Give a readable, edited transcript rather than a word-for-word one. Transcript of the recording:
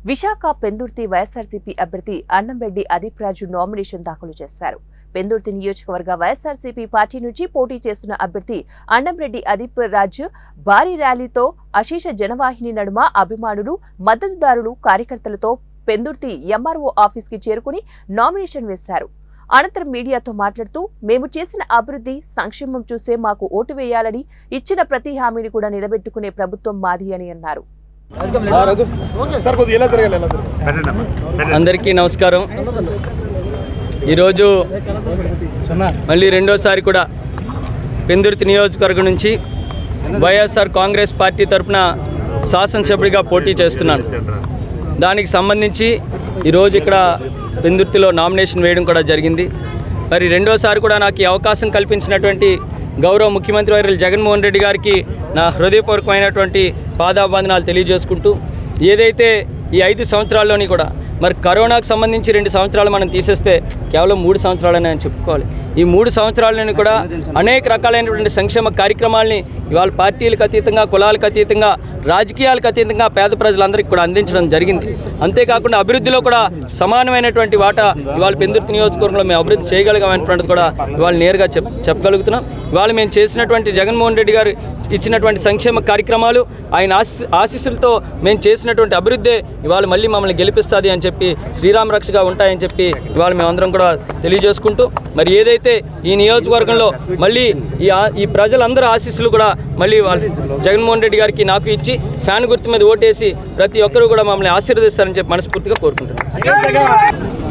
విశాఖ పెందుర్తి వైఎస్ఆర్సీపీ అభ్యర్థి అన్నంరెడ్డి అదీప్ రాజు నామినేషన్ దాఖలు చేశారు. పెందుర్తి నియోజకవర్గ వైఎస్ఆర్సీపీ పార్టీ నుంచి పోటీ చేస్తున్న అభ్యర్థి అన్నంరెడ్డి అదీప్ రాజు భారీ ర్యాలీతో అశేష జనవాహిని నడుమ అభిమానులు, మద్దతుదారులు, కార్యకర్తలతో పెందుర్తి ఎంఆర్ఓ ఆఫీస్కి చేరుకుని నామినేషన్ వేశారు. అనంతరం మీడియాతో మాట్లాడుతూ, మేము చేసిన అభివృద్ధి, సంక్షేమం చూసే మాకు ఓటు వేయాలని, ఇచ్చిన ప్రతి హామీని కూడా నిలబెట్టుకునే ప్రభుత్వం మాది అని అన్నారు. అందరికీ నమస్కారం. ఈరోజు మళ్ళీ రెండోసారి కూడా పెందుర్తి నియోజకవర్గం నుంచి వైఎస్ఆర్ కాంగ్రెస్ పార్టీ తరఫున శాసనసభ్యుడిగా పోటీ చేస్తున్నాను. దానికి సంబంధించి ఈరోజు ఇక్కడ పెందుర్తిలో నామినేషన్ వేయడం కూడా జరిగింది. మరి రెండోసారి కూడా నాకు ఈ అవకాశం కల్పించినటువంటి గౌరవ ముఖ్యమంత్రి వర్యులు జగన్మోహన్ రెడ్డి గారికి నా హృదయపూర్వకమైనటువంటి పాదాభివందనాలు తెలియజేసుకుంటూ, ఏదైతే ఈ 5 సంవత్సరాల్లోని కూడా మరి కరోనాకు సంబంధించి 2 సంవత్సరాలు మనం తీసేస్తే కేవలం 3 సంవత్సరాలని అని చెప్పుకోవాలి. ఈ 3 సంవత్సరాలని కూడా అనేక రకాలైనటువంటి సంక్షేమ కార్యక్రమాలని ఇవాళ పార్టీలకు అతీతంగా, కులాలకు అతీతంగా, రాజకీయాలకు అతీతంగా పేద ప్రజలందరికీ కూడా అందించడం జరిగింది. అంతేకాకుండా అభివృద్ధిలో కూడా సమానమైనటువంటి వాటా ఇవాళ పెందుర్తి నియోజకవర్గంలో మేము అభివృద్ధి చేయగలిగామనేటువంటిది కూడా ఇవాళ నేరుగా చెప్పగలుగుతున్నాం. ఇవాళ మేము చేసినటువంటి జగన్మోహన్ రెడ్డి గారు ఇచ్చినటువంటి సంక్షేమ కార్యక్రమాలు, ఆయన ఆశీస్సులతో మేము చేసినటువంటి అభివృద్ధి ఇవాళ మళ్ళీ మమ్మల్ని గెలిపిస్తుంది అని చెప్పి, శ్రీరామ రక్షగా ఉంటాయని చెప్పి ఇవాళ మేమందరం కూడా తెలియజేసుకుంటూ, మరి ఏదైతే ఈ నియోజకవర్గంలో మళ్ళీ ఈ ప్రజలందరూ ఆశీస్సులు కూడా మళ్ళీ జగన్మోహన్ రెడ్డి గారికి నాకు ఇచ్చి ఫ్యాన్ గుర్తు మీద ఓటేసి ప్రతి ఒక్కరూ కూడా మమ్మల్ని ఆశీర్వదిస్తారని చెప్పి మనస్ఫూర్తిగా కోరుకుంటున్నాను.